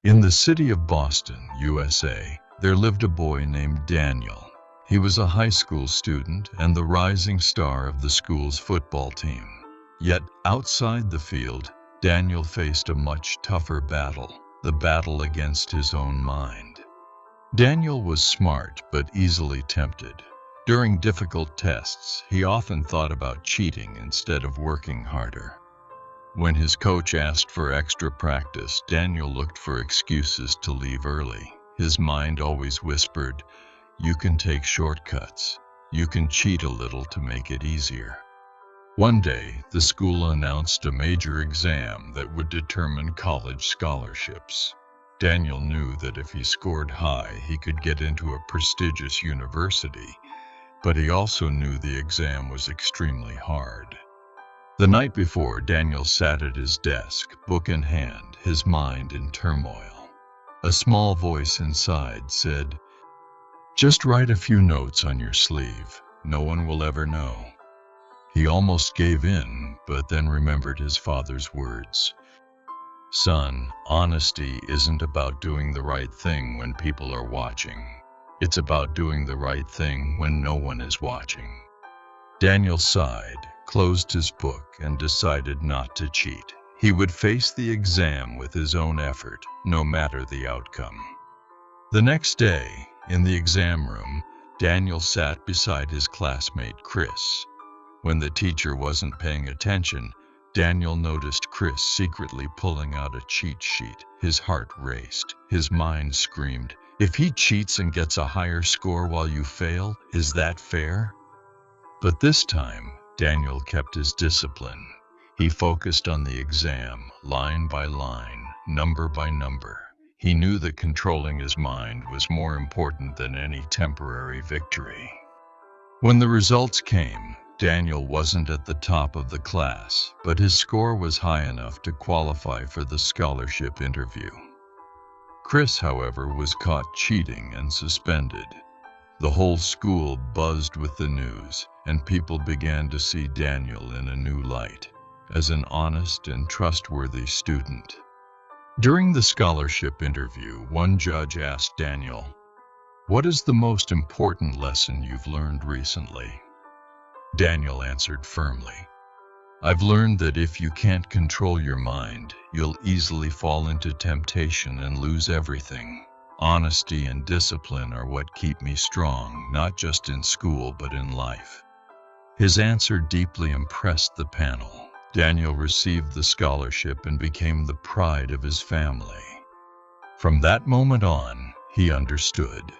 In the city of Boston, USA, there lived a boy named Daniel. He was a high school student and the rising star of the school's football team. Yet, outside the field, Daniel faced a much tougher battle, the battle against his own mind. Daniel was smart but easily tempted. During difficult tests, he often thought about cheating instead of working harder. When his coach asked for extra practice, Daniel looked for excuses to leave early. His mind always whispered, "You can take shortcuts. You can cheat a little to make it easier." One day, the school announced a major exam that would determine college scholarships. Daniel knew that if he scored high, he could get into a prestigious university, but he also knew the exam was extremely hard. The night before, Daniel sat at his desk, book in hand, his mind in turmoil. A small voice inside said, "Just write a few notes on your sleeve. No one will ever know." He almost gave in, but then remembered his father's words. "Son, honesty isn't about doing the right thing when people are watching. It's about doing the right thing when no one is watching." Daniel sighed, closed his book, and decided not to cheat. He would face the exam with his own effort, no matter the outcome. The next day, in the exam room, Daniel sat beside his classmate Chris. When the teacher wasn't paying attention, Daniel noticed Chris secretly pulling out a cheat sheet. His heart raced. His mind screamed, "If he cheats and gets a higher score while you fail, is that fair?" But this time, Daniel kept his discipline. He focused on the exam, line by line, number by number. He knew that controlling his mind was more important than any temporary victory. When the results came, Daniel wasn't at the top of the class, but his score was high enough to qualify for the scholarship interview. Chris, however, was caught cheating and suspended. The whole school buzzed with the news, and people began to see Daniel in a new light, as an honest and trustworthy student. During the scholarship interview, one judge asked Daniel, "What is the most important lesson you've learned recently?" Daniel answered firmly, "I've learned that if you can't control your mind, you'll easily fall into temptation and lose everything. Honesty and discipline are what keep me strong, not just in school but in life." His answer deeply impressed the panel. Daniel received the scholarship and became the pride of his family. From that moment on, he understood.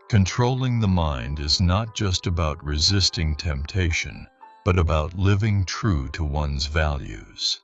Controlling the mind is not just about resisting temptation, but about living true to one's values.